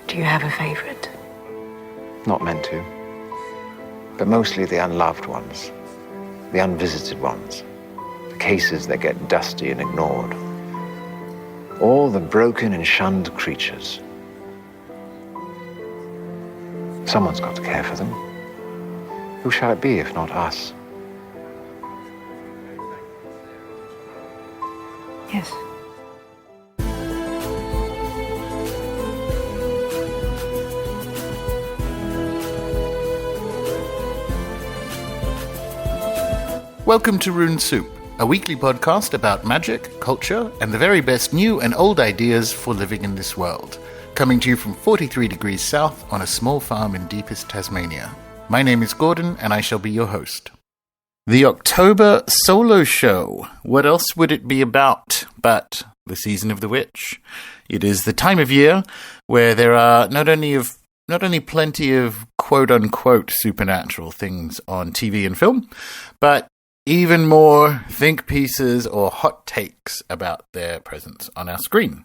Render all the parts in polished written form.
Do you have a favorite? Not meant to. But mostly the unloved ones. The unvisited ones. The cases that get dusty and ignored. All the broken and shunned creatures. Someone's got to care for them. Who shall it be if not us? Yes. Welcome to Rune Soup, a weekly podcast about magic, culture, and the very best new and old ideas for living in this world. Coming to you from 43 degrees south on a small farm in deepest Tasmania. My name is Gordon, and I shall be your host. The October solo show. What else would it be about but the season of the witch? It is the time of year where there are not only plenty of quote-unquote supernatural things on TV and film, but even more think pieces or hot takes about their presence on our screen.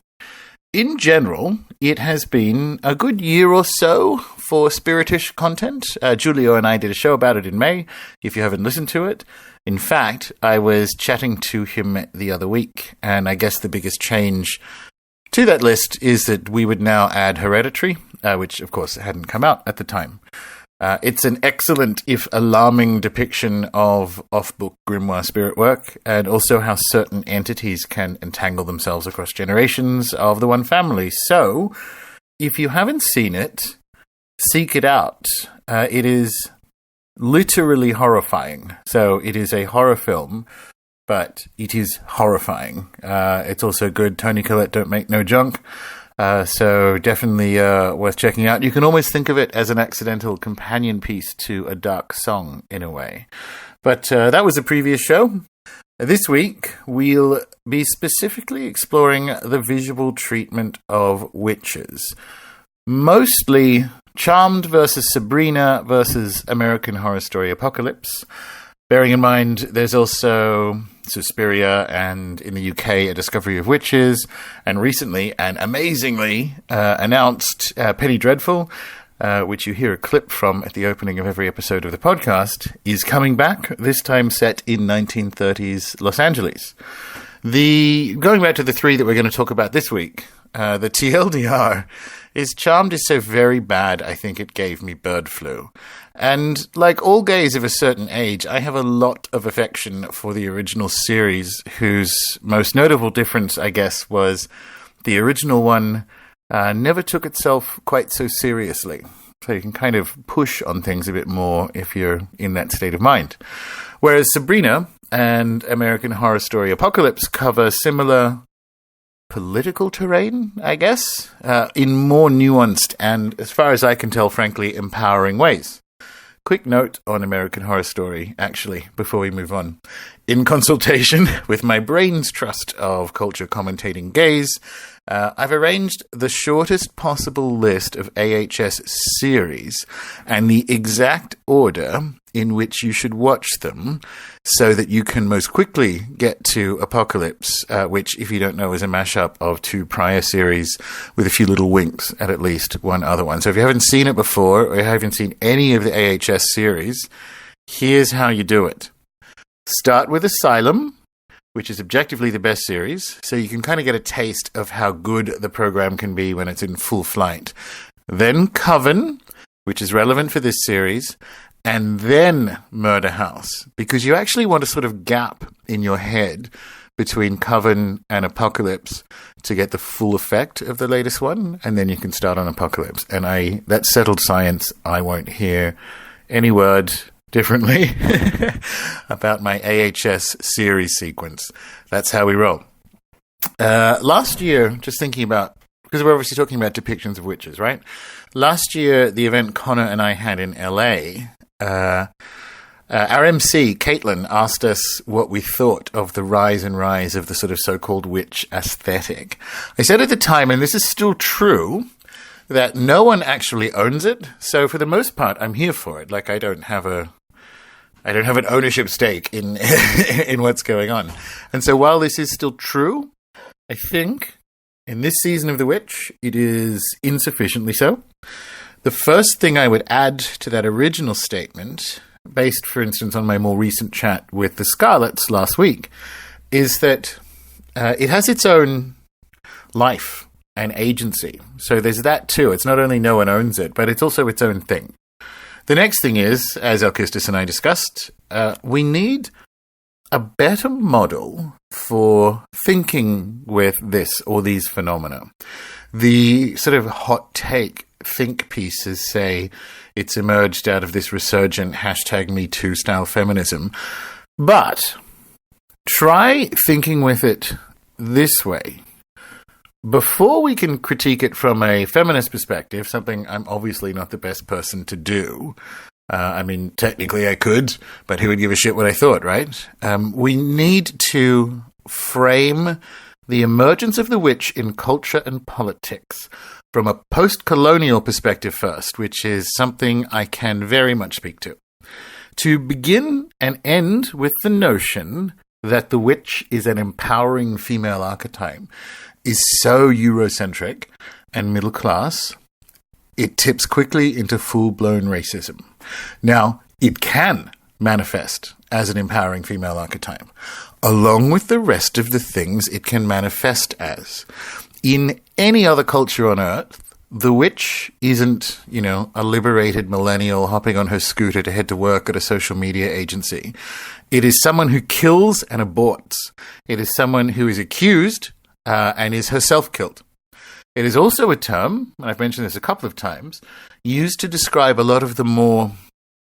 In general, it has been a good year or so for spiritish content. Julio and I did a show about it in May, if you haven't listened to it. In fact, I was chatting to him the other week, and I guess the biggest change to that list is that we would now add Hereditary, which of course hadn't come out at the time. It's an excellent, if alarming, depiction of off-book grimoire spirit work, and also how certain entities can entangle themselves across generations of the one family. So, if you haven't seen it, seek it out. It is literally horrifying. So, it is a horror film, but it is horrifying. It's also good. Tony Collette don't make no junk. So definitely worth checking out. You can almost think of it as an accidental companion piece to a dark song, in a way. But that was a previous show. This week, we'll be specifically exploring the visual treatment of witches. Mostly Charmed versus Sabrina versus American Horror Story Apocalypse. Bearing in mind, there's also Suspiria, and in the UK, A Discovery of Witches, and recently, and amazingly, announced Penny Dreadful, which you hear a clip from at the opening of every episode of the podcast, is coming back, this time set in 1930s Los Angeles. Going back to the three that we're going to talk about this week, the TLDR is Charmed is so very bad, I think it gave me bird flu. And like all gays of a certain age, I have a lot of affection for the original series, whose most notable difference, I guess, was the original one never took itself quite so seriously. So you can kind of push on things a bit more if you're in that state of mind. Whereas Sabrina and American Horror Story Apocalypse cover similar political terrain, I guess, in more nuanced and, as far as I can tell, frankly, empowering ways. Quick note on American Horror Story, actually, before we move on. In consultation with my brain's trust of culture commentating gays, I've arranged the shortest possible list of AHS series and the exact order in which you should watch them so that you can most quickly get to Apocalypse, which, if you don't know, is a mashup of two prior series with a few little winks at least one other one. So if you haven't seen it before or you haven't seen any of the AHS series, here's how you do it. Start with Asylum, which is objectively the best series, so you can kind of get a taste of how good the program can be when it's in full flight. Then Coven, which is relevant for this series, and then Murder House, because you actually want a sort of gap in your head between Coven and Apocalypse to get the full effect of the latest one, and then you can start on Apocalypse. And that's settled science. I won't hear any word differently about my AHS series sequence. That's how we roll. Last year, just thinking about, because we're obviously talking about depictions of witches, right? Last year, the event Connor and I had in LA, our MC, Caitlin, asked us what we thought of the rise of the sort of so-called witch aesthetic. I said at the time, and this is still true, that no one actually owns it. So for the most part, I'm here for it. Like I don't have an ownership stake in in what's going on. And so while this is still true, I think In this season of The Witch, it is insufficiently so. The first thing I would add to that original statement, based, for instance, on my more recent chat with the Scarlets last week, is that it has its own life and agency. So there's that too. It's not only no one owns it, but it's also its own thing. The next thing is, as Alkistis and I discussed, we need a better model for thinking with this or these phenomena. The sort of hot take think pieces say it's emerged out of this resurgent #MeToo style feminism. But try thinking with it this way. Before we can critique it from a feminist perspective, something I'm obviously not the best person to do. Technically I could, but who would give a shit what I thought, right? We need to frame the emergence of the witch in culture and politics from a post-colonial perspective first, which is something I can very much speak to. To begin and end with the notion that the witch is an empowering female archetype is so Eurocentric and middle class, it tips quickly into full-blown racism. Now, it can manifest as an empowering female archetype, along with the rest of the things it can manifest as. In any other culture on Earth, the witch isn't, a liberated millennial hopping on her scooter to head to work at a social media agency. It is someone who kills and aborts. It is someone who is accused and is herself killed. It is also a term, and I've mentioned this a couple of times, used to describe a lot of the more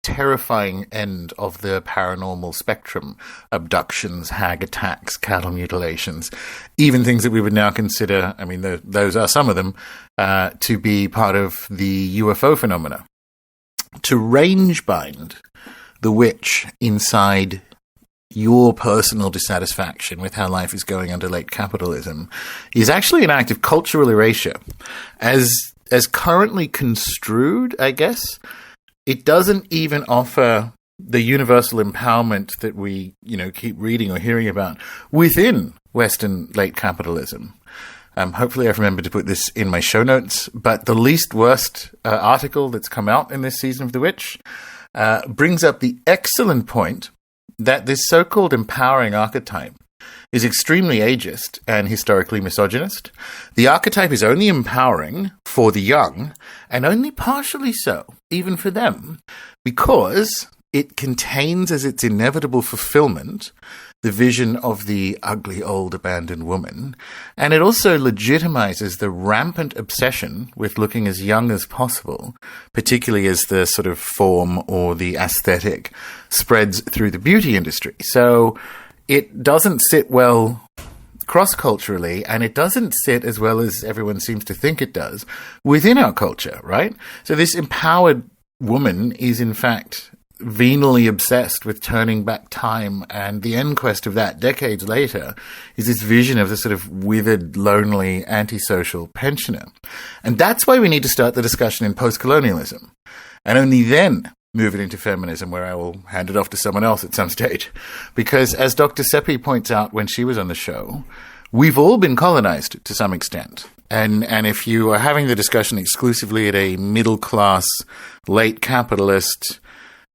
terrifying end of the paranormal spectrum. Abductions, hag attacks, cattle mutilations, even things that we would now consider, those are some of them, to be part of the UFO phenomena. To range bind the witch inside your personal dissatisfaction with how life is going under late capitalism is actually an act of cultural erasure. As currently construed, I guess, it doesn't even offer the universal empowerment that we, keep reading or hearing about within Western late capitalism. Hopefully I've remembered to put this in my show notes, but the least worst article that's come out in this season of The Witch brings up the excellent point that this so-called empowering archetype is extremely ageist and historically misogynist. The archetype is only empowering for the young, and only partially so, even for them, because it contains as its inevitable fulfillment the vision of the ugly old abandoned woman, and it also legitimizes the rampant obsession with looking as young as possible, particularly as the sort of form or the aesthetic spreads through the beauty industry. So it doesn't sit well cross-culturally, and it doesn't sit as well as everyone seems to think it does within our culture, right? So this empowered woman is in fact venally obsessed with turning back time, and the end quest of that decades later is this vision of the sort of withered, lonely, antisocial pensioner. And that's why we need to start the discussion in post-colonialism, and only then move it into feminism, where I will hand it off to someone else at some stage. Because as Dr. Seppi points out when she was on the show, we've all been colonized to some extent. And if you are having the discussion exclusively at a middle-class, late capitalist,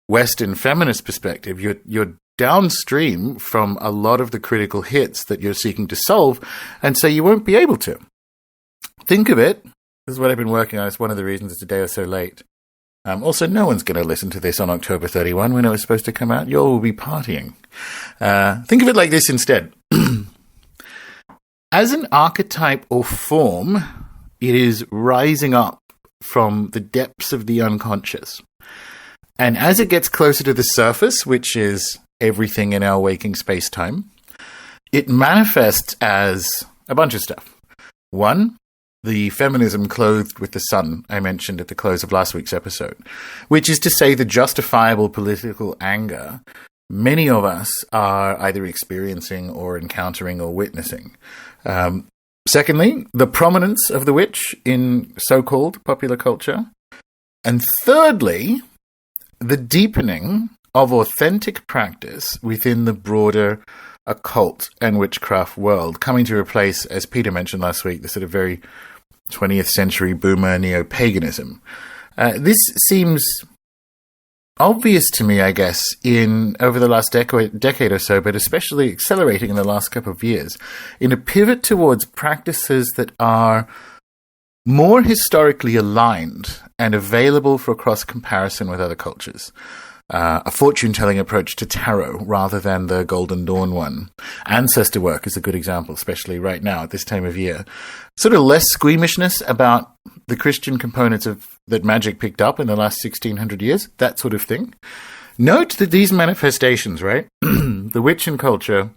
Western feminist perspective, you're downstream from a lot of the critical hits that you're seeking to solve, and so you won't be able to. Think of it. This is what I've been working on. It's one of the reasons it's a day or so late. Also, no one's going to listen to this on October 31 when it was supposed to come out. You all will be partying. Think of it like this instead. As an archetype or form, it is rising up from the depths of the unconscious. And as it gets closer to the surface, which is everything in our waking space-time, it manifests as a bunch of stuff. One, the feminism clothed with the sun I mentioned at the close of last week's episode, which is to say the justifiable political anger many of us are either experiencing or encountering or witnessing. Secondly, the prominence of the witch in so-called popular culture. And thirdly, the deepening of authentic practice within the broader occult and witchcraft world, coming to replace, as Peter mentioned last week, the sort of very 20th century boomer neo-paganism. This seems obvious to me, I guess, in over the last decade or so, but especially accelerating in the last couple of years, in a pivot towards practices that are more historically aligned and available for cross-comparison with other cultures. A fortune-telling approach to tarot rather than the Golden Dawn one. Ancestor work is a good example, especially right now at this time of year. Sort of less squeamishness about the Christian components that magic picked up in the last 1600 years, that sort of thing. Note that these manifestations, right, the Wiccan culture,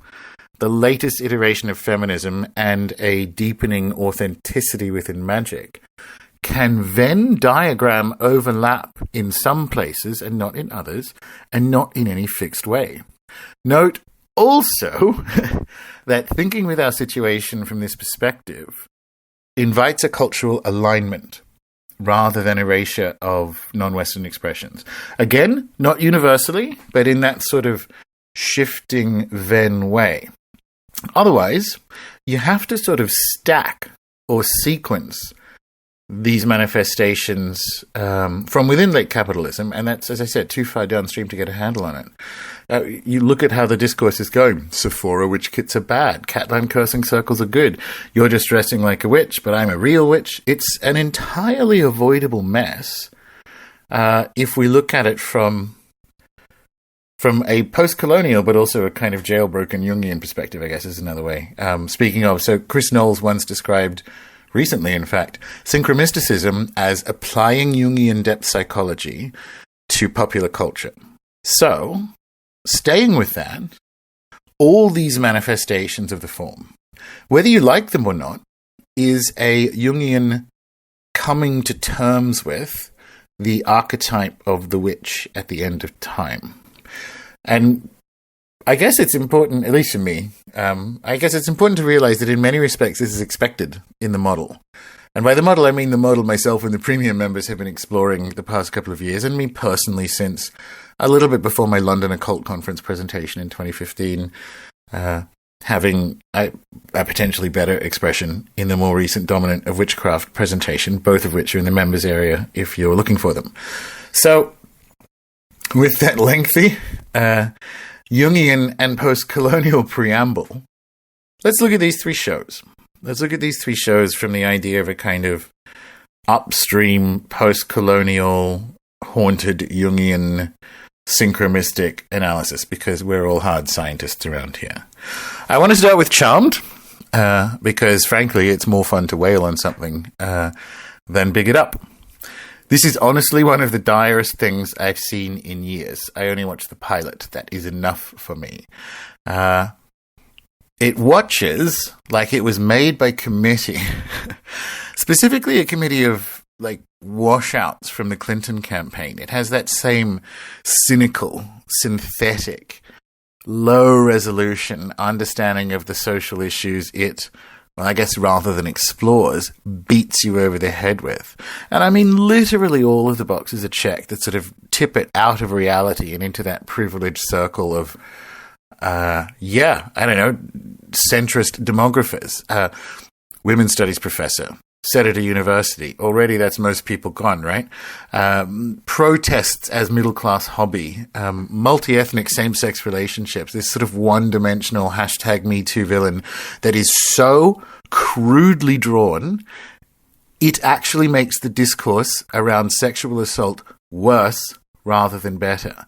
the latest iteration of feminism, and a deepening authenticity within magic, can Venn diagram overlap in some places and not in others, and not in any fixed way. Note also that thinking with our situation from this perspective invites a cultural alignment rather than erasure of non-Western expressions. Again, not universally, but in that sort of shifting Venn way. Otherwise, you have to sort of stack or sequence these manifestations from within late capitalism, and that's, as I said, too far downstream to get a handle on it. You look at how the discourse is going. Sephora witch kits are bad. Catland cursing circles are good. You're just dressing like a witch, but I'm a real witch. It's an entirely avoidable mess if we look at it from a post-colonial, but also a kind of jailbroken Jungian perspective, I guess is another way. Speaking of, so Chris Knowles once described, recently in fact, synchromysticism as applying Jungian depth psychology to popular culture. So, staying with that, all these manifestations of the form, whether you like them or not, is a Jungian coming to terms with the archetype of the witch at the end of time. And I guess it's important, at least for me, I guess it's important to realize that in many respects this is expected in the model. And by the model, I mean the model myself and the premium members have been exploring the past couple of years, and me personally since a little bit before my London Occult Conference presentation in 2015, having a potentially better expression in the more recent Dominant of Witchcraft presentation, both of which are in the members area if you're looking for them. So, with that lengthy Jungian and post-colonial preamble, let's look at these three shows. Let's look at these three shows from the idea of a kind of upstream, post-colonial, haunted Jungian synchromystic analysis, because we're all hard scientists around here. I want to start with Charmed, because frankly it's more fun to wail on something than big it up. This is honestly one of the direst things I've seen in years. I only watched the pilot. That is enough for me. It watches like it was made by committee. Specifically a committee of, like, washouts from the Clinton campaign. It has that same cynical, synthetic, low-resolution understanding of the social issues it, well, I guess rather than explores, beats you over the head with. And I mean, literally all of the boxes are checked that sort of tip it out of reality and into that privileged circle of, centrist demographers. Women's studies professor, set at a university. Already that's most people gone, right? Protests as middle-class hobby. Multi-ethnic same-sex relationships. This sort of one-dimensional #MeToo villain that is so crudely drawn, it actually makes the discourse around sexual assault worse rather than better.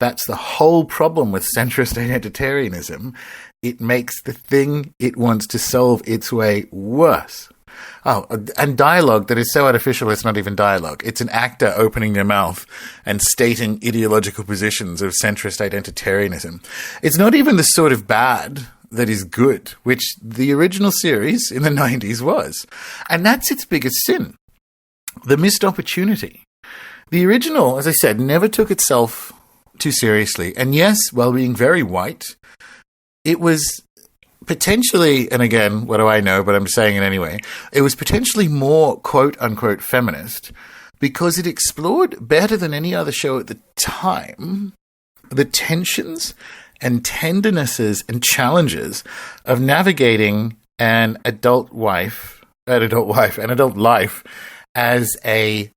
That's the whole problem with centrist identitarianism. It makes the thing it wants to solve its way worse. Oh, and dialogue that is so artificial it's not even dialogue. It's an actor opening their mouth and stating ideological positions of centrist identitarianism. It's not even the sort of bad that is good, which the original series in the 90s was. And that's its biggest sin. The missed opportunity. The original, as I said, never took itself too seriously. And yes, while being very white, it was potentially, and again, what do I know, but I'm saying it anyway, it was potentially more quote-unquote feminist because it explored better than any other show at the time the tensions and tendernesses and challenges of navigating an adult life as a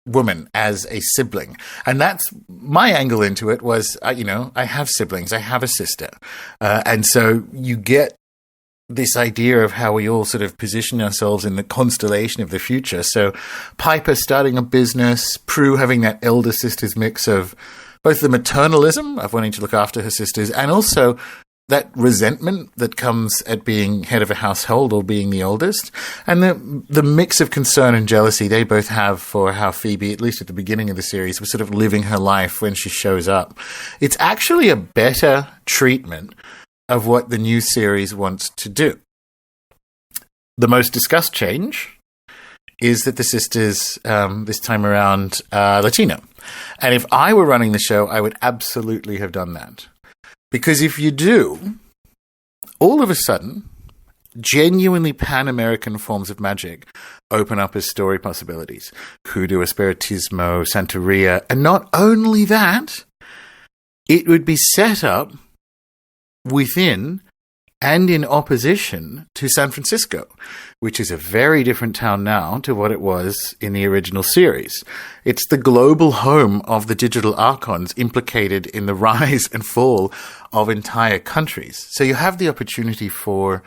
woman, as a sibling. And that's my angle into it was, I have siblings, I have a sister. And so you get this idea of how we all sort of position ourselves in the constellation of the future. So Piper starting a business, Prue having that elder sister's mix of both the maternalism of wanting to look after her sisters and also that resentment that comes at being head of a household or being the oldest, and the mix of concern and jealousy they both have for how Phoebe, at least at the beginning of the series, was sort of living her life when she shows up. It's actually a better treatment of what the new series wants to do. The most discussed change is that the sisters, this time around, are Latino. And if I were running the show, I would absolutely have done that. Because if you do, all of a sudden, genuinely Pan-American forms of magic open up as story possibilities. Hoodoo, Espiritismo, Santeria. And not only that, it would be set up within and in opposition to San Francisco, which is a very different town now to what it was in the original series. It's the global home of the digital archons implicated in the rise and fall of entire countries. So you have the opportunity for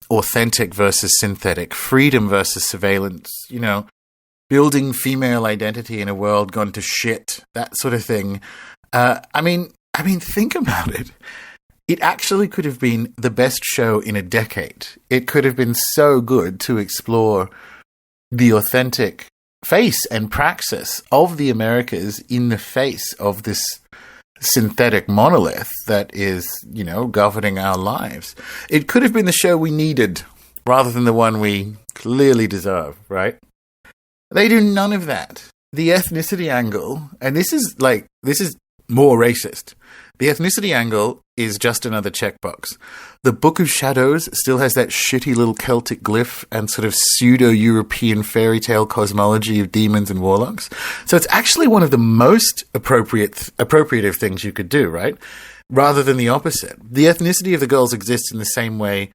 authentic versus synthetic, freedom versus surveillance, building female identity in a world gone to shit, that sort of thing. I mean, think about it. It actually could have been the best show in a decade. It could have been so good to explore the authentic face and praxis of the Americas in the face of this synthetic monolith that is, governing our lives. It could have been the show we needed rather than the one we clearly deserve, right? They do none of that. The ethnicity angle, and this is more racist. The ethnicity angle is just another checkbox. The Book of Shadows still has that shitty little Celtic glyph and sort of pseudo-European fairy tale cosmology of demons and warlocks. So it's actually one of the most appropriative things you could do, right? Rather than the opposite. The ethnicity of the girls exists in the same way,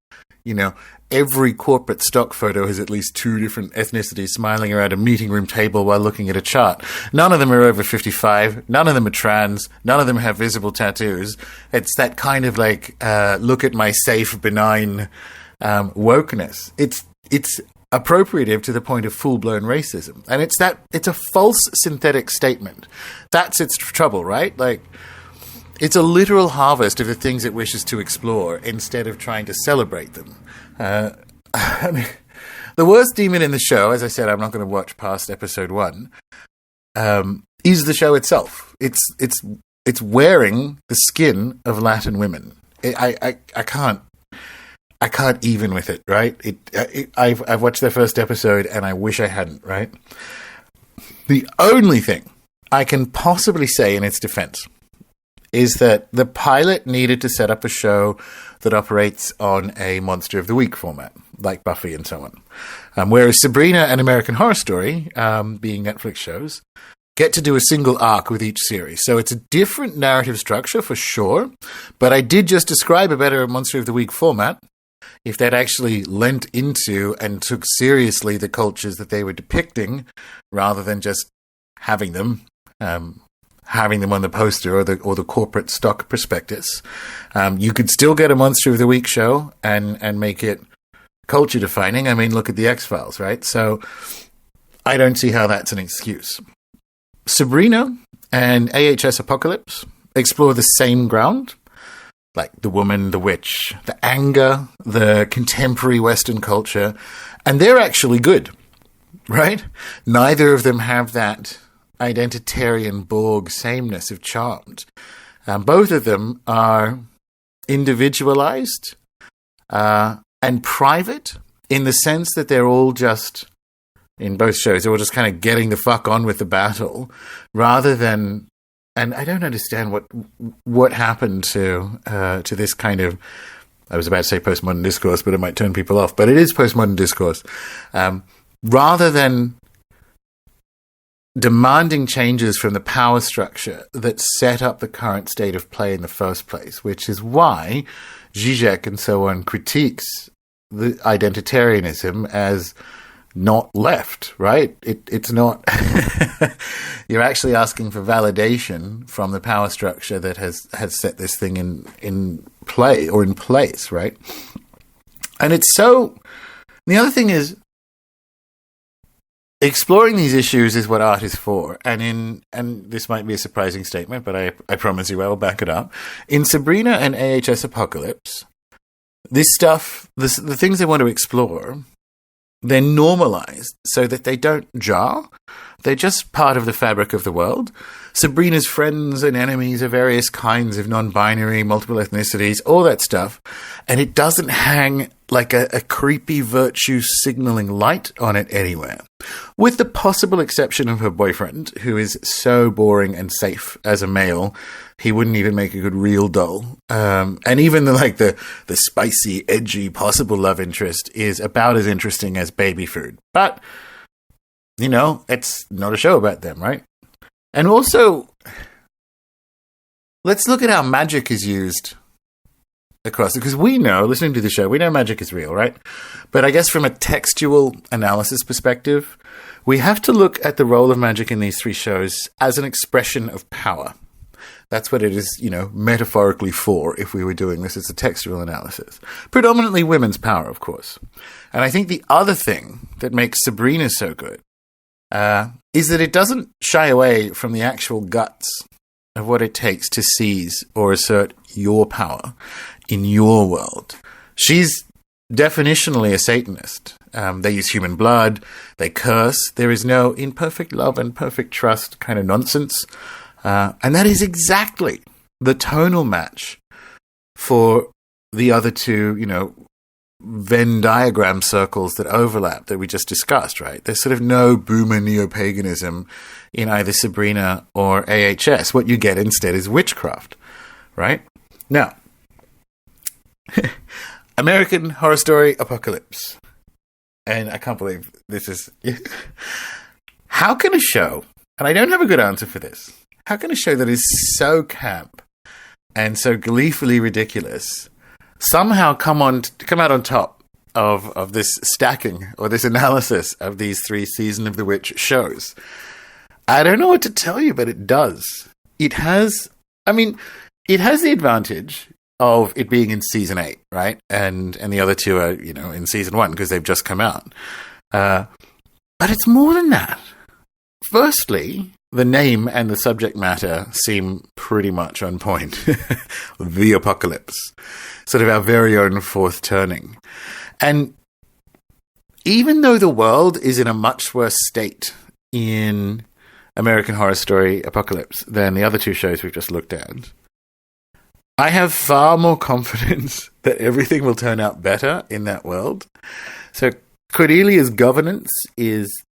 every corporate stock photo has at least two different ethnicities smiling around a meeting room table while looking at a chart. None of them are over 55. None of them are trans. None of them have visible tattoos. It's that kind of look at my safe, benign wokeness. It's appropriative to the point of full-blown racism. And it's a false synthetic statement. That's its trouble, right? It's a literal harvest of the things it wishes to explore instead of trying to celebrate them. The worst demon in the show, as I said, I'm not going to watch past episode 1, is the show itself. It's wearing the skin of Latin women. I can't even with it, right? I've watched their first episode and I wish I hadn't, right? The only thing I can possibly say in its defense is that the pilot needed to set up a show that operates on a Monster of the Week format, like Buffy and so on. Whereas Sabrina and American Horror Story, being Netflix shows, get to do a single arc with each series. So it's a different narrative structure for sure, but I did just describe a better Monster of the Week format if that actually lent into and took seriously the cultures that they were depicting rather than just having them on the poster or the corporate stock prospectus. You could still get a Monster of the Week show and make it culture defining. I mean, look at the X-Files, right? So I don't see how that's an excuse. Sabrina and AHS Apocalypse explore the same ground, like the woman, the witch, the anger, the contemporary Western culture, and they're actually good, right? Neither of them have that identitarian Borg sameness of Charmed. Both of them are individualized and private in the sense that they're all just, in both shows, they're all just kind of getting the fuck on with the battle rather than, and I don't understand what happened to this kind of, I was about to say postmodern discourse, but it might turn people off, but it is postmodern discourse. Rather than demanding changes from the power structure that set up the current state of play in the first place, which is why Zizek and so on critiques the identitarianism as not left, right? It's not... You're actually asking for validation from the power structure that has set this thing in play or in place, right? And it's so... The other thing is, exploring these issues is what art is for. And this might be a surprising statement, but I promise you I will back it up. In Sabrina and AHS Apocalypse, this stuff, the things they want to explore, they're normalized so that they don't jar. They're just part of the fabric of the world. Sabrina's friends and enemies are various kinds of non-binary, multiple ethnicities, all that stuff. And it doesn't hang like a creepy virtue signaling light on it anywhere. With the possible exception of her boyfriend, who is so boring and safe as a male, he wouldn't even make a good real doll. And even the spicy, edgy, possible love interest is about as interesting as baby food. But, it's not a show about them, right? And also, let's look at how magic is used across it. Because we know, listening to the show, we know magic is real, right? But I guess from a textual analysis perspective, we have to look at the role of magic in these three shows as an expression of power. That's what it is, metaphorically for, if we were doing this as a textual analysis. Predominantly women's power, of course. And I think the other thing that makes Sabrina so good is that it doesn't shy away from the actual guts of what it takes to seize or assert your power in your world. She's definitionally a Satanist. They use human blood, they curse, there is no imperfect love and perfect trust kind of nonsense. And that is exactly the tonal match for the other two, Venn diagram circles that overlap that we just discussed, right? There's sort of no boomer neo-paganism in either Sabrina or AHS. What you get instead is witchcraft, right? Now, American Horror Story Apocalypse. And I can't believe this is... How can a show, and I don't have a good answer for this, how can a show that is so camp and so gleefully ridiculous somehow come out on top of this stacking or this analysis of these three Season of the Witch shows? I don't know what to tell you, but it does. It has the advantage of it being in Season 8, right? And the other two are, in Season 1 because they've just come out. But it's more than that. Firstly, the name and the subject matter seem pretty much on point. The Apocalypse. Sort of our very own fourth turning. And even though the world is in a much worse state in American Horror Story Apocalypse than the other two shows we've just looked at, I have far more confidence that everything will turn out better in that world. So Cordelia's governance is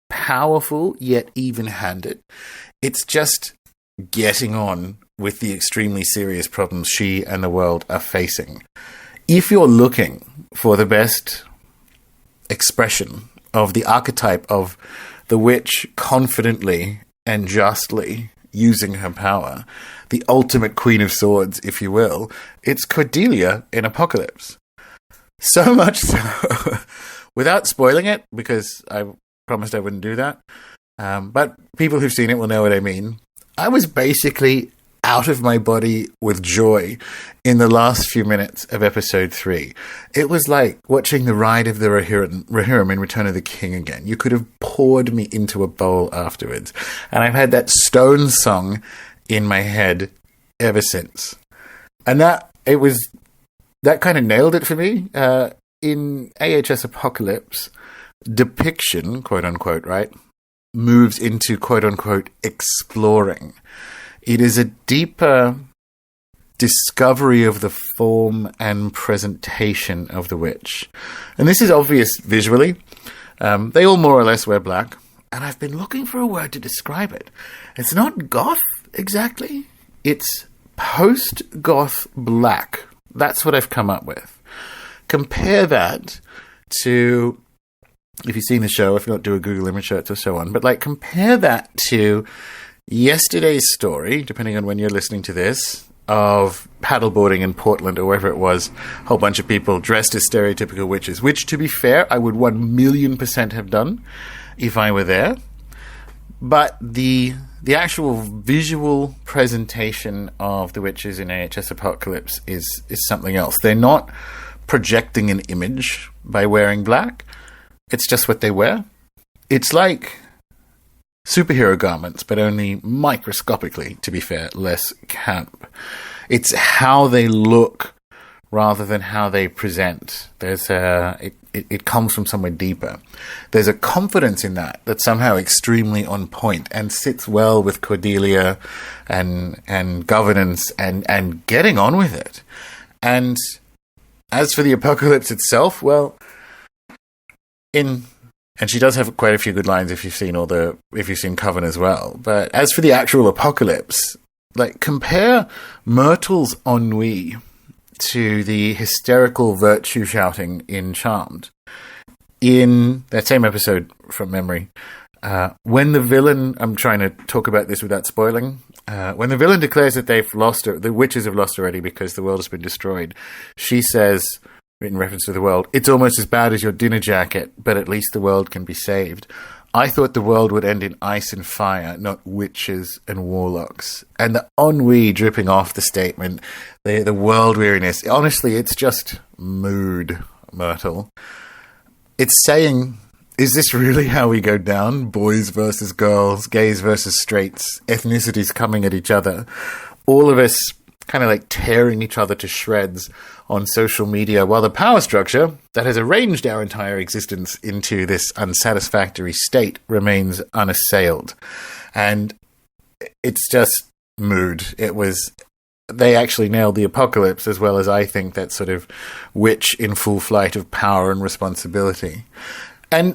powerful yet even-handed. It's just getting on with the extremely serious problems she and the world are facing. If you're looking for the best expression of the archetype of the witch confidently and justly using her power, the ultimate Queen of Swords, if you will, it's Cordelia in Apocalypse. So much so, without spoiling it, because I promised I wouldn't do that, but people who've seen it will know what I mean. I was basically out of my body with joy in the last few minutes of episode 3. It was like watching the ride of the Rohirrim in Return of the King again. You could have poured me into a bowl afterwards. And I've had that Stone song in my head ever since. And that kind of nailed it for me. In AHS Apocalypse, depiction, quote unquote, right, moves into quote unquote exploring. It is a deeper discovery of the form and presentation of the witch. And this is obvious visually. They all more or less wear black. And I've been looking for a word to describe it. It's not goth exactly. It's post-goth black. That's what I've come up with. Compare that to if you've seen the show, if not, do a Google image search or so on. But like, compare that to yesterday's story, depending on when you're listening to this, of paddleboarding in Portland or wherever it was, a whole bunch of people dressed as stereotypical witches, which, to be fair, I would 1,000,000% have done if I were there. But the actual visual presentation of the witches in AHS Apocalypse is something else. They're not projecting an image by wearing black. It's just what they wear. It's like superhero garments, but only microscopically, to be fair, less camp. It's how they look rather than how they present. It comes from somewhere deeper. There's a confidence in that that's somehow extremely on point and sits well with Cordelia and governance and getting on with it. And as for the apocalypse itself, well, and she does have quite a few good lines if you've seen Coven as well. But as for the actual apocalypse, like, compare Myrtle's ennui to the hysterical virtue shouting in Charmed. In that same episode from memory, when the villain, I'm trying to talk about this without spoiling, when the villain declares that the witches have lost already because the world has been destroyed, she says, in reference to the world, "It's almost as bad as your dinner jacket, but at least the world can be saved. I thought the world would end in ice and fire, not witches and warlocks." And the ennui dripping off the statement, the world weariness, honestly, it's just mood, Myrtle. It's saying, is this really how we go down? Boys versus girls, gays versus straights, ethnicities coming at each other. All of us kind of like tearing each other to shreds on social media, while the power structure that has arranged our entire existence into this unsatisfactory state remains unassailed. And it's just mood. They actually nailed the apocalypse, as well as I think that sort of witch in full flight of power and responsibility. And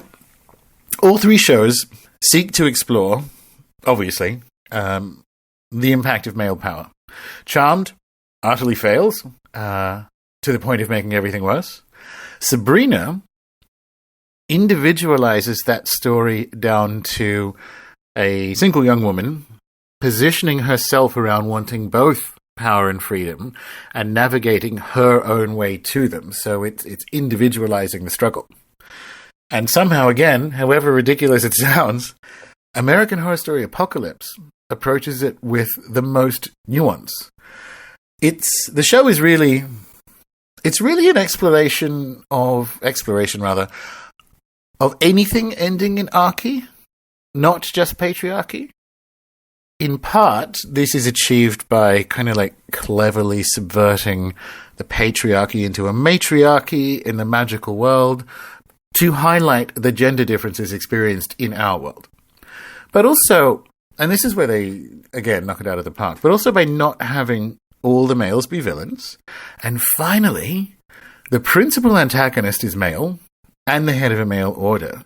all three shows seek to explore, obviously, the impact of male power. Charmed utterly fails, to the point of making everything worse. Sabrina individualizes that story down to a single young woman positioning herself around wanting both power and freedom and navigating her own way to them. So it's individualizing the struggle. And somehow, again, however ridiculous it sounds, American Horror Story Apocalypse approaches it with the most nuance. The show is really... It's really an exploration of anything ending in archy, not just patriarchy. In part, this is achieved by kind of like cleverly subverting the patriarchy into a matriarchy in the magical world to highlight the gender differences experienced in our world. But also, and this is where they, again, knock it out of the park, but also by not having all the males be villains. And finally, the principal antagonist is male and the head of a male order.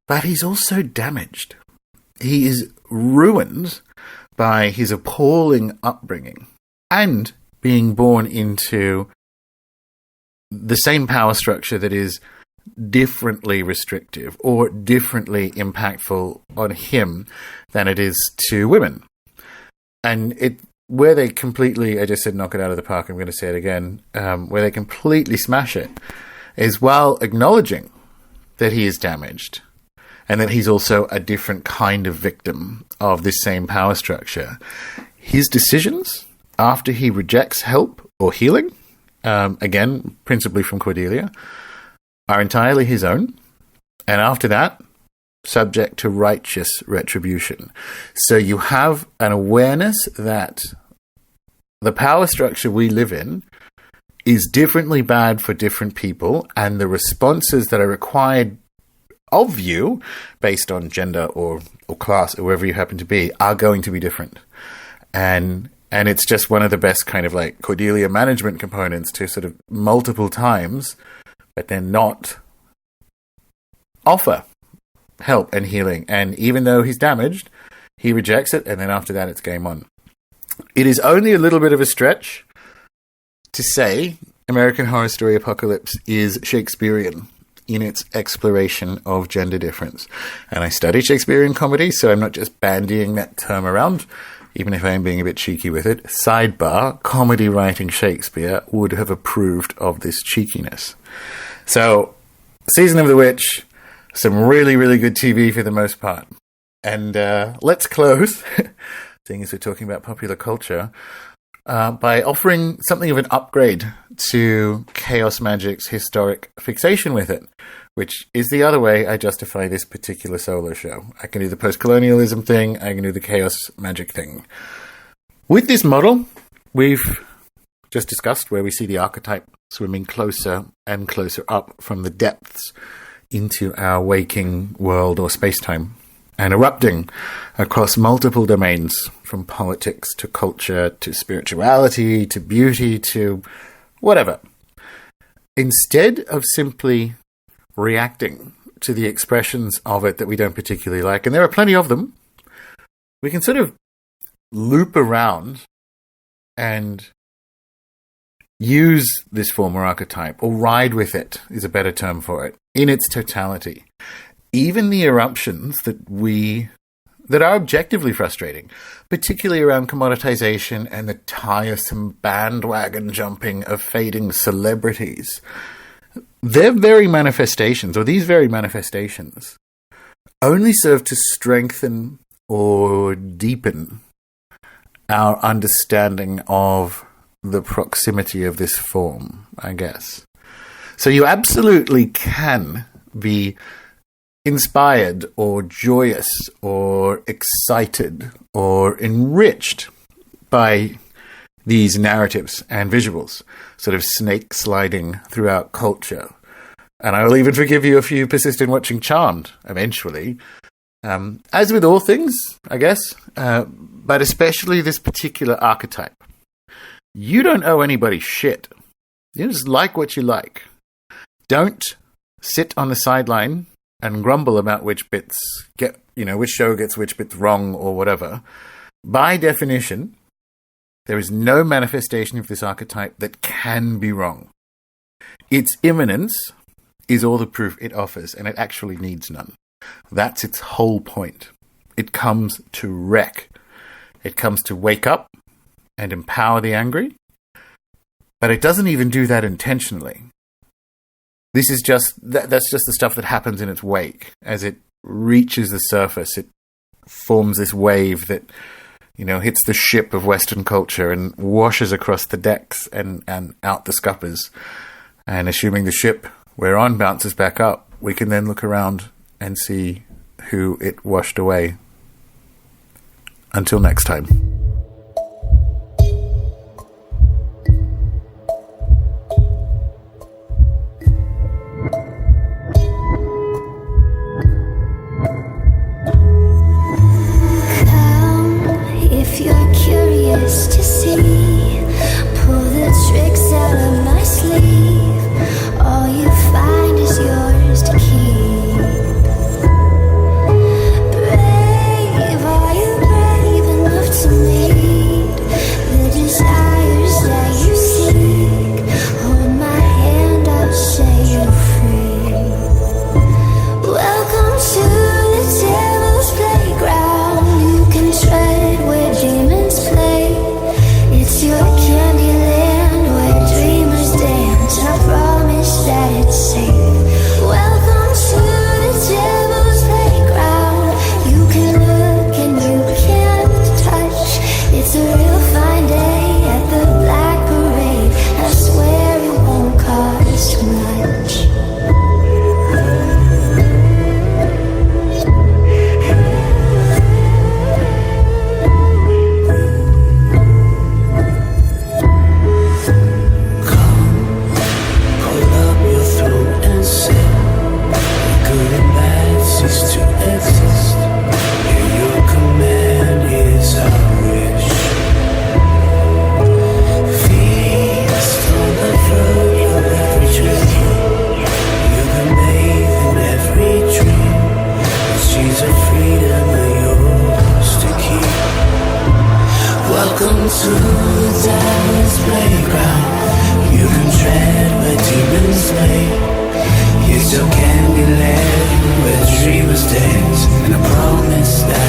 But he's also damaged. He is ruined by his appalling upbringing and being born into the same power structure that is differently restrictive or differently impactful on him than it is to women. And where they completely, I just said knock it out of the park, I'm going to say it again, where they completely smash it is while acknowledging that he is damaged and that he's also a different kind of victim of this same power structure. His decisions after he rejects help or healing, again, principally from Cordelia, are entirely his own. And after that, subject to righteous retribution. So you have an awareness that the power structure we live in is differently bad for different people, and the responses that are required of you based on gender or class or wherever you happen to be are going to be different. And it's just one of the best kind of like Cordelia management components to sort of multiple times, but then not offer help and healing. And even though he's damaged, he rejects it, and then after that it's game on. It is only a little bit of a stretch to say American Horror Story Apocalypse is Shakespearean. in its exploration of gender difference. And I study Shakespearean comedy, so I'm not just bandying that term around, even if I am being a bit cheeky with it. Sidebar, comedy writing Shakespeare would have approved of this cheekiness. So, Season of the Witch, some really, really good TV for the most part. And let's close, seeing as we're talking about popular culture, by offering something of an upgrade to Chaos Magic's historic fixation with it, which is the other way I justify this particular solo show. I can do the post-colonialism thing, I can do the Chaos Magic thing. With this model, we've just discussed where we see the archetype swimming closer and closer up from the depths into our waking world or space-time, and erupting across multiple domains, from politics to culture to spirituality to beauty to whatever. Instead of simply reacting to the expressions of it that we don't particularly like, and there are plenty of them, we can sort of loop around and use this form or archetype, or ride with it is a better term for it, in its totality. Even the eruptions that are objectively frustrating, particularly around commoditization and the tiresome bandwagon jumping of fading celebrities, these very manifestations only serve to strengthen or deepen our understanding of the proximity of this form, I guess. So you absolutely can be inspired or joyous or excited or enriched by these narratives and visuals, sort of snake sliding throughout culture. And I will even forgive you if you persist in watching Charmed eventually. As with all things, I guess, but especially this particular archetype. You don't owe anybody shit. You just like what you like. Don't sit on the sideline and grumble about which bits which show gets which bits wrong or whatever. By definition, there is no manifestation of this archetype that can be wrong. Its imminence is all the proof it offers, and it actually needs none. That's its whole point. It comes to wreck. It comes to wake up and empower the angry, but it doesn't even do that intentionally. This is that's just the stuff that happens in its wake. As it reaches the surface, it forms this wave that, hits the ship of Western culture and washes across the decks and out the scuppers. And assuming the ship we're on bounces back up, we can then look around and see who it washed away. Until next time. To see, pull the tricks out of my sleeve. All you find is yours to keep. Brave, are you brave enough to meet the desires that you seek? Hold my hand, I'll set you free. Welcome to the devil's playground. You can tread where demons play. It's your candy land where dreamers dance. I promise that it's safe. Welcome to the devil's playground. You can look and you can't touch. It's a real fine day at the Black Parade. I swear it won't cost much. Welcome to the devil's playground. You can tread where demons play. It's It's your Candyland where dreamers dance, and I promise that